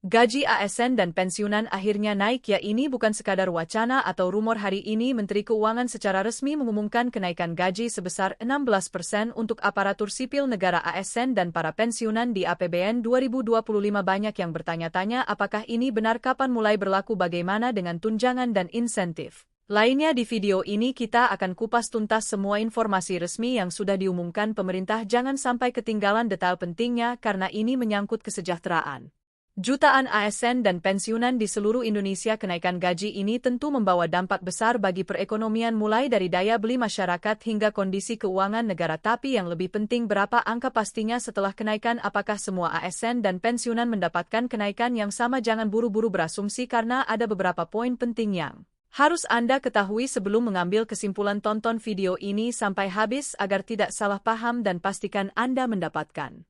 Gaji ASN dan pensiunan akhirnya naik. Ya, ini bukan sekadar wacana atau rumor. Hari ini Menteri Keuangan secara resmi mengumumkan kenaikan gaji sebesar 16% untuk aparatur sipil negara ASN dan para pensiunan di APBN 2025. Banyak yang bertanya-tanya apakah ini benar, kapan mulai berlaku, bagaimana dengan tunjangan dan insentif lainnya. Di video ini kita akan kupas tuntas semua informasi resmi yang sudah diumumkan pemerintah. Jangan sampai ketinggalan detail pentingnya karena ini menyangkut kesejahteraan jutaan ASN dan pensiunan di seluruh Indonesia. Kenaikan gaji ini tentu membawa dampak besar bagi perekonomian, mulai dari daya beli masyarakat hingga kondisi keuangan negara. Tapi yang lebih penting, berapa angka pastinya setelah kenaikan? Apakah semua ASN dan pensiunan mendapatkan kenaikan yang sama? Jangan buru-buru berasumsi karena ada beberapa poin penting yang harus Anda ketahui sebelum mengambil kesimpulan. Tonton video ini sampai habis agar tidak salah paham dan pastikan Anda mendapatkan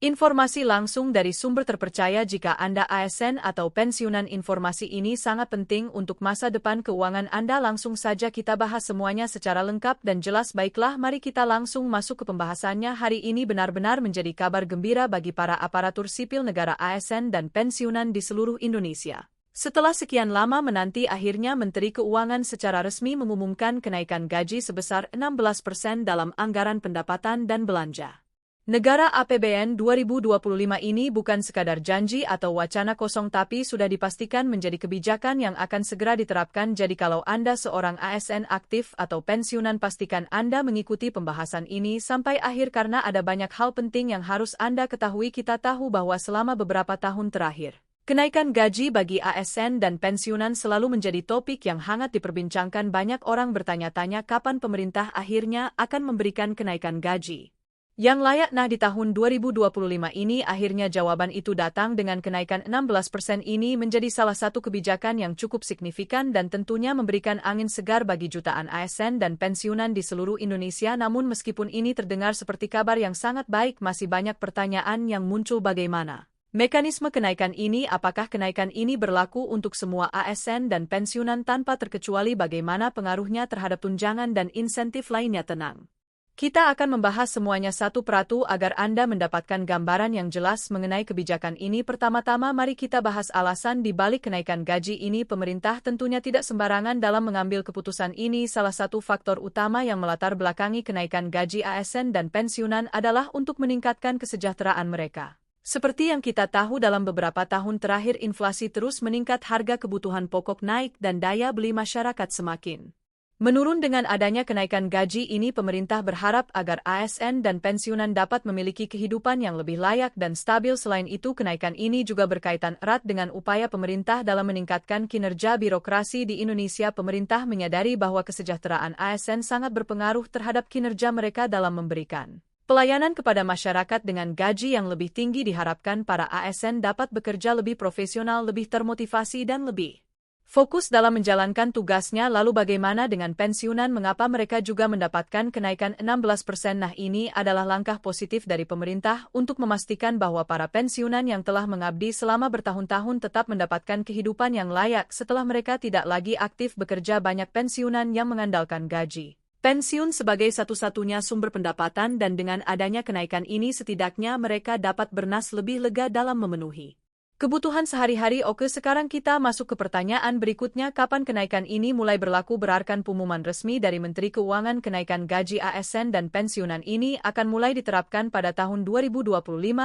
informasi langsung dari sumber terpercaya. Jika Anda ASN atau pensiunan, informasi ini sangat penting untuk masa depan keuangan Anda. Langsung saja kita bahas semuanya secara lengkap dan jelas. Baiklah, mari kita langsung masuk ke pembahasannya. Hari ini benar-benar menjadi kabar gembira bagi para aparatur sipil negara ASN dan pensiunan di seluruh Indonesia. Setelah sekian lama menanti, akhirnya Menteri Keuangan secara resmi mengumumkan kenaikan gaji sebesar 16% dalam anggaran pendapatan dan belanja negara APBN 2025. Ini bukan sekadar janji atau wacana kosong, tapi sudah dipastikan menjadi kebijakan yang akan segera diterapkan. Jadi kalau Anda seorang ASN aktif atau pensiunan, pastikan Anda mengikuti pembahasan ini sampai akhir karena ada banyak hal penting yang harus Anda ketahui. Kita tahu bahwa selama beberapa tahun terakhir, kenaikan gaji bagi ASN dan pensiunan selalu menjadi topik yang hangat diperbincangkan. Banyak orang bertanya-tanya kapan pemerintah akhirnya akan memberikan kenaikan gaji yang layak. Nah, di tahun 2025 ini akhirnya jawaban itu datang dengan kenaikan 16%. Ini menjadi salah satu kebijakan yang cukup signifikan dan tentunya memberikan angin segar bagi jutaan ASN dan pensiunan di seluruh Indonesia. Namun meskipun ini terdengar seperti kabar yang sangat baik, masih banyak pertanyaan yang muncul. Bagaimana mekanisme kenaikan ini? Apakah kenaikan ini berlaku untuk semua ASN dan pensiunan tanpa terkecuali? Bagaimana pengaruhnya terhadap tunjangan dan insentif lainnya? Tenang, kita akan membahas semuanya satu persatu agar Anda mendapatkan gambaran yang jelas mengenai kebijakan ini. Pertama-tama, mari kita bahas alasan di balik kenaikan gaji ini. Pemerintah tentunya tidak sembarangan dalam mengambil keputusan ini. Salah satu faktor utama yang melatar belakangi kenaikan gaji ASN dan pensiunan adalah untuk meningkatkan kesejahteraan mereka. Seperti yang kita tahu, dalam beberapa tahun terakhir inflasi terus meningkat, harga kebutuhan pokok naik, dan daya beli masyarakat semakin menurun. Dengan adanya kenaikan gaji ini, pemerintah berharap agar ASN dan pensiunan dapat memiliki kehidupan yang lebih layak dan stabil. Selain itu, kenaikan ini juga berkaitan erat dengan upaya pemerintah dalam meningkatkan kinerja birokrasi di Indonesia. Pemerintah menyadari bahwa kesejahteraan ASN sangat berpengaruh terhadap kinerja mereka dalam memberikan pelayanan kepada masyarakat. Dengan gaji yang lebih tinggi, diharapkan para ASN dapat bekerja lebih profesional, lebih termotivasi, dan lebih fokus dalam menjalankan tugasnya. Lalu bagaimana dengan pensiunan? Mengapa mereka juga mendapatkan kenaikan 16%? Nah, ini adalah langkah positif dari pemerintah untuk memastikan bahwa para pensiunan yang telah mengabdi selama bertahun-tahun tetap mendapatkan kehidupan yang layak setelah mereka tidak lagi aktif bekerja. Banyak pensiunan yang mengandalkan gaji pensiun sebagai satu-satunya sumber pendapatan, dan dengan adanya kenaikan ini setidaknya mereka dapat bernas lebih lega dalam memenuhi kebutuhan sehari-hari. Oke, sekarang kita masuk ke pertanyaan berikutnya. Kapan kenaikan ini mulai berlaku? Berdasarkan pengumuman resmi dari Menteri Keuangan, kenaikan gaji ASN dan pensiunan ini akan mulai diterapkan pada tahun 2025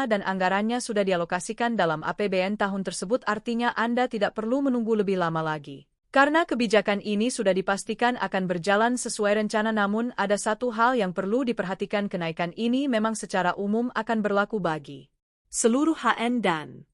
dan anggarannya sudah dialokasikan dalam APBN tahun tersebut. Artinya Anda tidak perlu menunggu lebih lama lagi karena kebijakan ini sudah dipastikan akan berjalan sesuai rencana. Namun ada satu hal yang perlu diperhatikan, kenaikan ini memang secara umum akan berlaku bagi seluruh HN dan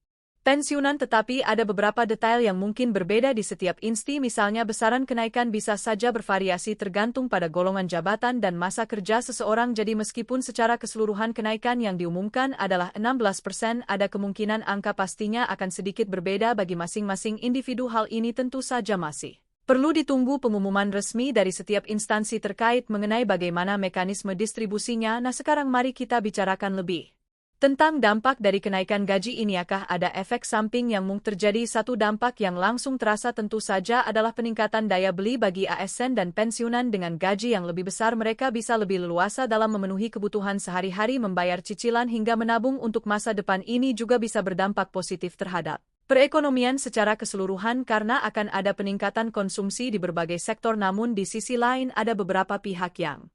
pensiunan, tetapi ada beberapa detail yang mungkin berbeda di setiap instansi. Misalnya, besaran kenaikan bisa saja bervariasi tergantung pada golongan jabatan dan masa kerja seseorang. Jadi meskipun secara keseluruhan kenaikan yang diumumkan adalah 16%, ada kemungkinan angka pastinya akan sedikit berbeda bagi masing-masing individu. Hal ini tentu saja masih perlu ditunggu pengumuman resmi dari setiap instansi terkait mengenai bagaimana mekanisme distribusinya. Nah, sekarang mari kita bicarakan lebih tentang dampak dari kenaikan gaji ini. Apakah ada efek samping yang mungkin terjadi? Satu dampak yang langsung terasa tentu saja adalah peningkatan daya beli bagi ASN dan pensiunan. Dengan gaji yang lebih besar, mereka bisa lebih leluasa dalam memenuhi kebutuhan sehari-hari, membayar cicilan hingga menabung untuk masa depan. Ini juga bisa berdampak positif terhadap perekonomian secara keseluruhan karena akan ada peningkatan konsumsi di berbagai sektor, namun di sisi lain ada beberapa pihak yang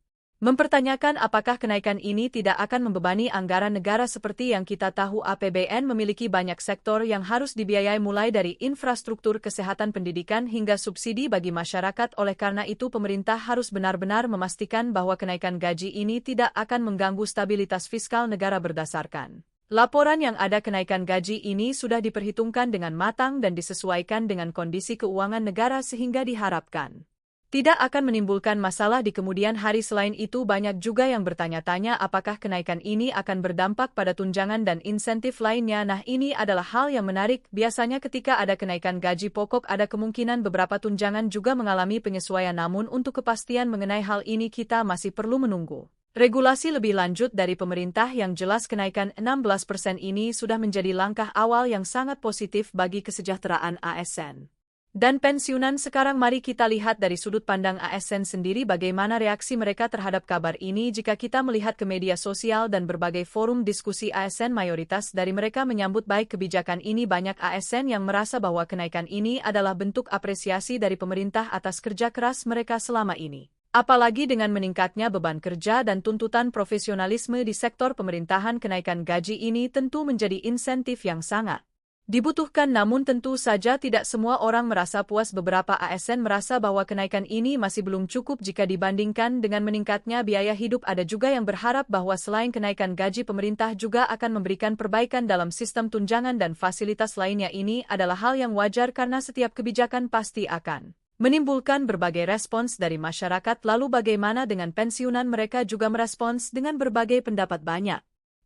mempertanyakan apakah kenaikan ini tidak akan membebani anggaran negara. Seperti yang kita tahu, APBN memiliki banyak sektor yang harus dibiayai, mulai dari infrastruktur, kesehatan, pendidikan, hingga subsidi bagi masyarakat. Oleh karena itu, pemerintah harus benar-benar memastikan bahwa kenaikan gaji ini tidak akan mengganggu stabilitas fiskal negara. Berdasarkan laporan yang ada, kenaikan gaji ini sudah diperhitungkan dengan matang dan disesuaikan dengan kondisi keuangan negara sehingga diharapkan tidak akan menimbulkan masalah di kemudian hari. Selain itu, banyak juga yang bertanya-tanya apakah kenaikan ini akan berdampak pada tunjangan dan insentif lainnya. Nah, ini adalah hal yang menarik. Biasanya ketika ada kenaikan gaji pokok, ada kemungkinan beberapa tunjangan juga mengalami penyesuaian, namun untuk kepastian mengenai hal ini kita masih perlu menunggu regulasi lebih lanjut dari pemerintah. Yang jelas, kenaikan 16% ini sudah menjadi langkah awal yang sangat positif bagi kesejahteraan ASN dan pensiunan. Sekarang mari kita lihat dari sudut pandang ASN sendiri bagaimana reaksi mereka terhadap kabar ini. Jika kita melihat ke media sosial dan berbagai forum diskusi ASN, mayoritas dari mereka menyambut baik kebijakan ini. Banyak ASN yang merasa bahwa kenaikan ini adalah bentuk apresiasi dari pemerintah atas kerja keras mereka selama ini. Apalagi dengan meningkatnya beban kerja dan tuntutan profesionalisme di sektor pemerintahan, kenaikan gaji ini tentu menjadi insentif yang sangat dibutuhkan. Namun tentu saja tidak semua orang merasa puas. Beberapa ASN merasa bahwa kenaikan ini masih belum cukup jika dibandingkan dengan meningkatnya biaya hidup. Ada juga yang berharap bahwa selain kenaikan gaji, pemerintah juga akan memberikan perbaikan dalam sistem tunjangan dan fasilitas lainnya. Ini adalah hal yang wajar karena setiap kebijakan pasti akan menimbulkan berbagai respons dari masyarakat. Lalu bagaimana dengan pensiunan? Mereka juga merespons dengan berbagai pendapat. Banyak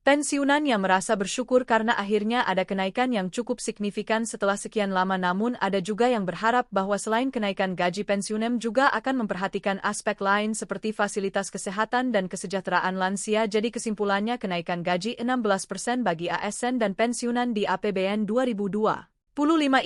pensiunan yang merasa bersyukur karena akhirnya ada kenaikan yang cukup signifikan setelah sekian lama. Namun ada juga yang berharap bahwa selain kenaikan gaji, pensiunan juga akan memperhatikan aspek lain seperti fasilitas kesehatan dan kesejahteraan lansia. Jadi kesimpulannya, kenaikan gaji 16% bagi ASN dan pensiunan di APBN 2025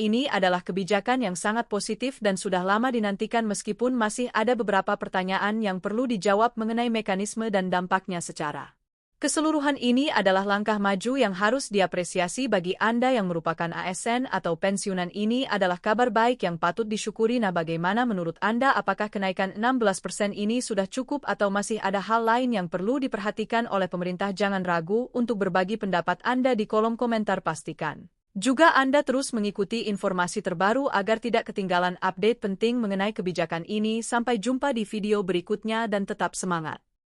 ini adalah kebijakan yang sangat positif dan sudah lama dinantikan, meskipun masih ada beberapa pertanyaan yang perlu dijawab mengenai mekanisme dan dampaknya secara keseluruhan. Ini adalah langkah maju yang harus diapresiasi bagi Anda yang merupakan ASN atau pensiunan. Ini adalah kabar baik yang patut disyukuri. Nah, bagaimana menurut Anda? Apakah kenaikan 16% ini sudah cukup atau masih ada hal lain yang perlu diperhatikan oleh pemerintah? Jangan ragu untuk berbagi pendapat Anda di kolom komentar. Pastikan juga Anda terus mengikuti informasi terbaru agar tidak ketinggalan update penting mengenai kebijakan ini. Sampai jumpa di video berikutnya dan tetap semangat.